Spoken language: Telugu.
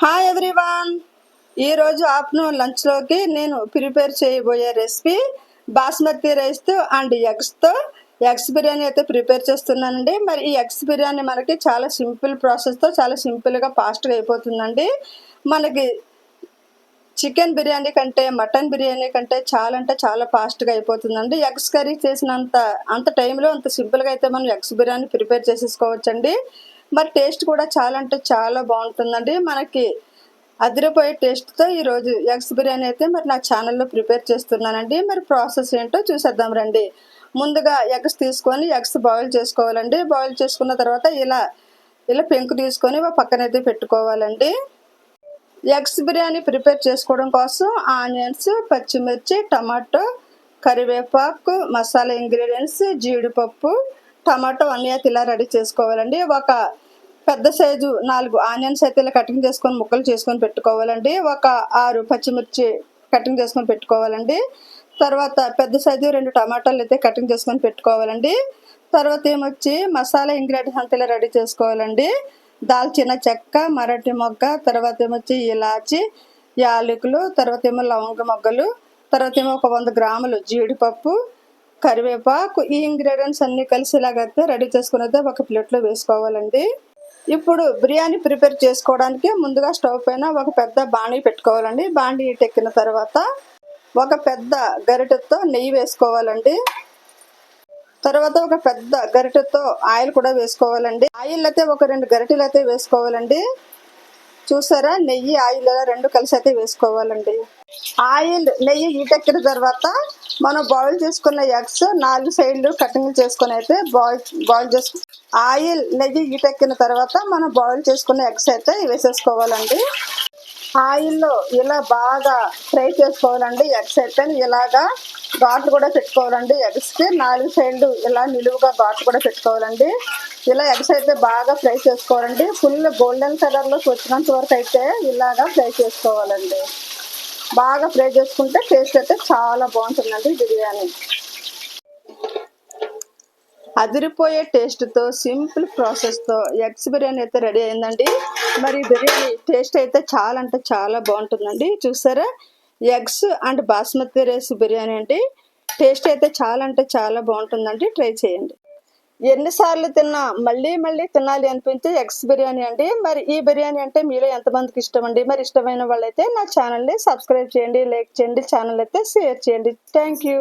Hi everyone. ఈరోజు ఆఫ్టర్నూన్ లంచ్లోకి నేను ప్రిపేర్ చేయబోయే రెసిపీ బాస్మతి రైస్తో అండ్ ఎగ్స్తో ఎగ్స్ బిర్యానీ అయితే ప్రిపేర్ చేస్తున్నానండి. మరి ఈ ఎగ్స్ బిర్యానీ మనకి చాలా సింపుల్ ప్రాసెస్తో చాలా సింపుల్గా ఫాస్ట్గా అయిపోతుందండి. మనకి చికెన్ బిర్యానీ కంటే మటన్ బిర్యానీ కంటే చాలా అంటే చాలా ఫాస్ట్గా అయిపోతుందండి. ఎగ్స్ కర్రీ చేసినంత టైంలో అంత సింపుల్గా అయితే మనం ఎగ్స్ బిర్యానీ ప్రిపేర్ చేసేసుకోవచ్చండి. మరి టేస్ట్ కూడా చాలా అంటే చాలా బాగుంటుందండి. మనకి అదిరిపోయే టేస్ట్తో ఈరోజు ఎగ్స్ బిర్యానీ అయితే మరి నా ఛానల్లో ప్రిపేర్ చేస్తున్నానండి. మరి ప్రాసెస్ ఏంటో చూసేద్దాం రండి. ముందుగా ఎగ్స్ తీసుకొని ఎగ్స్ బాయిల్ చేసుకోవాలండి. బాయిల్ చేసుకున్న తర్వాత ఇలా పెంకు తీసుకొని పక్కనైతే పెట్టుకోవాలండి. ఎగ్స్ బిర్యానీ ప్రిపేర్ చేసుకోవడం కోసం ఆనియన్స్, పచ్చిమిర్చి, టమాటో, కరివేపాకు, మసాలా ఇంగ్రీడియంట్స్, జీడిపప్పు, టమాటో అన్నీ అయితే ఇలా రెడీ చేసుకోవాలండి. ఒక పెద్ద సైజు 4 ఆనియన్స్ అయితే ఇలా కటింగ్ చేసుకొని ముక్కలు చేసుకొని పెట్టుకోవాలండి. ఒక 6 పచ్చిమిర్చి కటింగ్ చేసుకొని పెట్టుకోవాలండి. తర్వాత పెద్ద సైజు 2 టమాటాలు అయితే కటింగ్ చేసుకొని పెట్టుకోవాలండి. తర్వాత ఏమొచ్చి మసాలా ఇంగ్రీడియంట్స్ అంతా ఇలా రెడీ చేసుకోవాలండి. దాల్చిన చెక్క, మరాఠీ మొగ్గ, తర్వాత ఏమొచ్చి ఇలాచి, యాలకులు, తర్వాత ఏమో లవంగ మొగ్గలు, తర్వాత ఏమో ఒక 100 గ్రాములు జీడిపప్పు, కరివేపాకు, ఈ ఇంగ్రీడియంట్స్ అన్నీ కలిసి ఇలాగైతే రెడీ చేసుకుని అయితే ఒక ప్లేట్లో వేసుకోవాలండి. ఇప్పుడు బిర్యానీ ప్రిపేర్ చేసుకోవడానికి ముందుగా స్టవ్ పైన ఒక పెద్ద బాండీ పెట్టుకోవాలండి. బాండీ ఎక్కిన తర్వాత ఒక పెద్ద గరిటెతో నెయ్యి వేసుకోవాలండి. తర్వాత ఒక పెద్ద గరిటెతో ఆయిల్ కూడా వేసుకోవాలండి. ఆయిల్ అయితే ఒక 2 గరిటెలు అయితే వేసుకోవాలండి. చూసారా, నెయ్యి ఆయిల్ రెండు కలిసి అయితే వేసుకోవాలండి. ఆయిల్ నెయ్యి ఈటెక్కిన తర్వాత మనం బాయిల్ చేసుకున్న ఎగ్స్ 4 సైడ్లు కటింగ్ చేసుకుని అయితే బాయిల్ చేసుకు ఆయిల్ నెయ్యి ఈటెక్కిన తర్వాత మనం బాయిల్ చేసుకున్న ఎగ్స్ అయితే వేసేసుకోవాలండి. ఆయిల్లో ఇలా బాగా ఫ్రై చేసుకోవాలండి. ఎగ్స్ అయితే ఇలాగా ఘాట్లు కూడా పెట్టుకోవాలండి. ఎగ్స్కి 4 సైడ్లు ఇలా నిలువుగా ఘాట్లు కూడా పెట్టుకోవాలండి. ఇలా ఎగ్స్ అయితే బాగా ఫ్రై చేసుకోవాలండి. ఫుల్ గోల్డెన్ కలర్లోకి వచ్చినంత వరకు అయితే ఇలాగా ఫ్రై చేసుకోవాలండి. బాగా ఫ్రై చేసుకుంటే టేస్ట్ అయితే చాలా బాగుంటుందండి బిర్యానీ. అదిరిపోయే టేస్ట్తో సింపుల్ ప్రాసెస్తో ఎగ్స్ బిర్యానీ అయితే రెడీ అయిందండి. మరి బిర్యానీ టేస్ట్ అయితే చాలా అంటే చాలా బాగుంటుందండి. చూసారా, eggs and basmati rice biryani అండి. టేస్ట్ అయితే చాలా అంటే చాలా బాగుంటుందండి. ట్రై చేయండి. ఎన్నిసార్లు తిన్నా మళ్ళీ మళ్ళీ తినాలి అనిపించే ఎగ్స్ బిర్యానీ అండి. మరి ఈ బిర్యానీ అంటే మీలో ఎంతమందికి ఇష్టం అండి? మరి ఇష్టమైన వాళ్ళైతే నా ఛానల్ని సబ్స్క్రైబ్ చేయండి, లైక్ చేయండి, ఛానల్ అయితే షేర్ చేయండి. Thank you.